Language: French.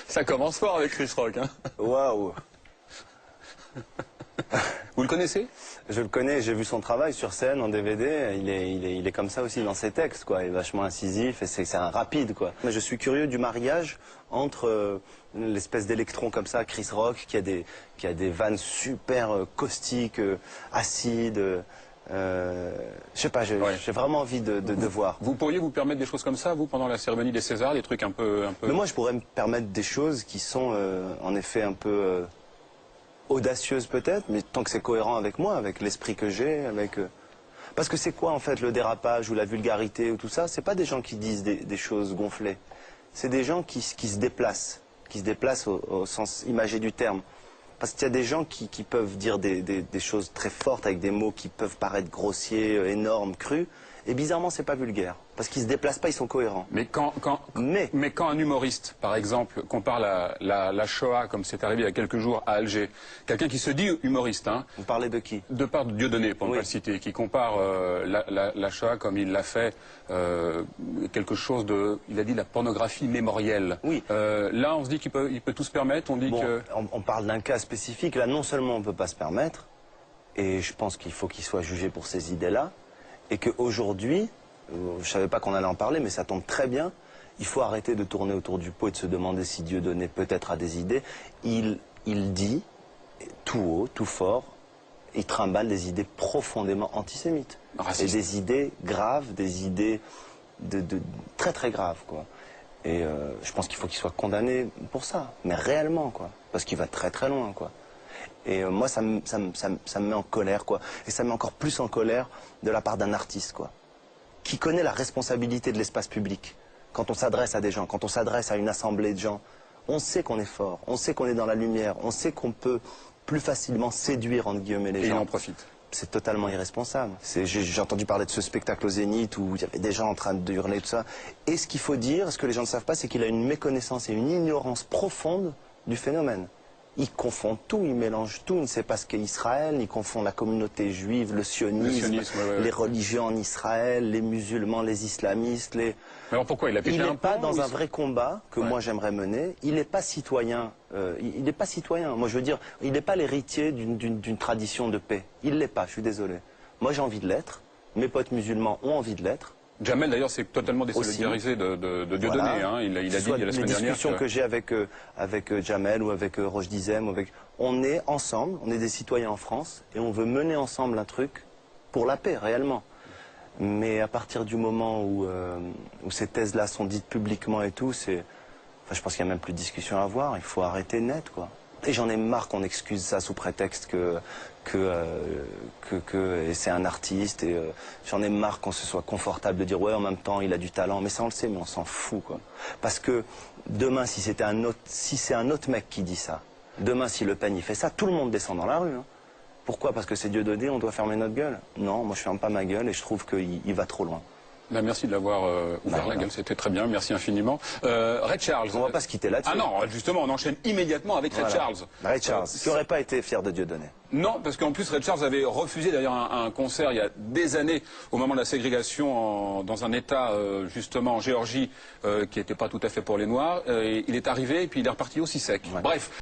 Ça commence fort avec Chris Rock. Hein. Waouh. Vous le connaissez? Je le connais, j'ai vu son travail sur scène, en DVD. Il est comme ça aussi dans ses textes, quoi. Il est vachement incisif et c'est un rapide, quoi. Mais je suis curieux du mariage entre l'espèce d'électron comme ça, Chris Rock, qui a des vannes super caustiques, acides. Je sais pas, j'ai vraiment envie de voir. Vous pourriez vous permettre des choses comme ça, vous, pendant la cérémonie des Césars, des trucs un peu... Mais moi, je pourrais me permettre des choses qui sont, en effet, un peu audacieuses peut-être, mais tant que c'est cohérent avec moi, avec l'esprit que j'ai, avec... Parce que c'est quoi, en fait, le dérapage ou la vulgarité ou tout ça? C'est pas des gens qui disent des choses gonflées. C'est des gens qui se déplacent au sens imagé du terme. Parce qu'il y a des gens qui peuvent dire des choses très fortes avec des mots qui peuvent paraître grossiers, énormes, crus. Et bizarrement, c'est pas vulgaire. Parce qu'ils se déplacent pas, ils sont cohérents. Mais quand un humoriste, par exemple, compare la Shoah, comme c'est arrivé il y a quelques jours à Alger, quelqu'un qui se dit humoriste, hein, vous parlez de qui? De part de Dieudonné, pour ne pas le citer, qui compare la Shoah comme il l'a fait, quelque chose de, il a dit la pornographie mémorielle. Oui. Là, on se dit qu'il peut tout se permettre, on dit que... On parle d'un cas spécifique, là non seulement on ne peut pas se permettre, et je pense qu'il faut qu'il soit jugé pour ces idées-là, et qu'aujourd'hui, je ne savais pas qu'on allait en parler, mais ça tombe très bien, il faut arrêter de tourner autour du pot et de se demander si Dieudonné peut-être a des idées. Il dit, tout haut, tout fort, il trimballe des idées profondément antisémites. Raciste. Et des idées graves, des idées très très graves, quoi. Et je pense qu'il faut qu'il soit condamné pour ça, mais réellement, quoi. Parce qu'il va très très loin, quoi. Et moi, ça me met en colère, quoi. Et ça me met encore plus en colère de la part d'un artiste, quoi. Qui connaît la responsabilité de l'espace public. Quand on s'adresse à des gens, quand on s'adresse à une assemblée de gens, on sait qu'on est fort, on sait qu'on est dans la lumière, on sait qu'on peut plus facilement séduire, entre guillemets, les gens. Et il en profite. C'est totalement irresponsable. J'ai entendu parler de ce spectacle au Zénith où il y avait des gens en train de hurler, tout ça. Et ce qu'il faut dire, ce que les gens ne savent pas, c'est qu'il a une méconnaissance et une ignorance profonde du phénomène. Il confond tout, il mélange tout, il ne sait pas ce qu'est Israël, il confond la communauté juive, le sionisme, les religions en Israël, les musulmans, les islamistes, les... Mais alors pourquoi il a pété un plomb? Il n'est pas dans un vrai combat que moi j'aimerais mener, il n'est pas citoyen, il n'est pas citoyen, moi je veux dire, il n'est pas l'héritier d'une tradition de paix, il ne l'est pas, je suis désolé. Moi j'ai envie de l'être, mes potes musulmans ont envie de l'être. Jamel, d'ailleurs, s'est totalement désolidarisé de Dieudonné. Voilà. Hein. Il a dit la semaine dernière. Les discussions que j'ai avec Jamel ou avec Roche Dizem, on est ensemble, on est des citoyens en France et on veut mener ensemble un truc pour la paix, réellement. Mais à partir du moment où ces thèses-là sont dites publiquement et tout, je pense qu'il n'y a même plus de discussion à avoir. Il faut arrêter net, quoi. Et j'en ai marre qu'on excuse ça sous prétexte que c'est un artiste. Et j'en ai marre qu'on se soit confortable de dire ouais, en même temps il a du talent. Mais ça on le sait, mais on s'en fout, quoi. Parce que demain si c'est un autre mec qui dit ça, demain si Le Pen il fait ça, tout le monde descend dans la rue. Hein. Pourquoi? Parce que c'est Dieudonné, on doit fermer notre gueule? Non, moi je ferme pas ma gueule et je trouve qu'il va trop loin. Ben, merci de l'avoir ouvert la gueule, c'était très bien, merci infiniment. Ray Charles. On va pas se quitter là-dessus. Ah non, justement, on enchaîne immédiatement avec Ray Charles. Ray Charles, qui n'aurait pas été fier de Dieudonné. Non, parce qu'en plus Ray Charles avait refusé d'ailleurs un concert il y a des années, au moment de la ségrégation, dans un État justement en Géorgie, qui n'était pas tout à fait pour les Noirs. Il est arrivé et puis il est reparti aussi sec. Ouais. Bref.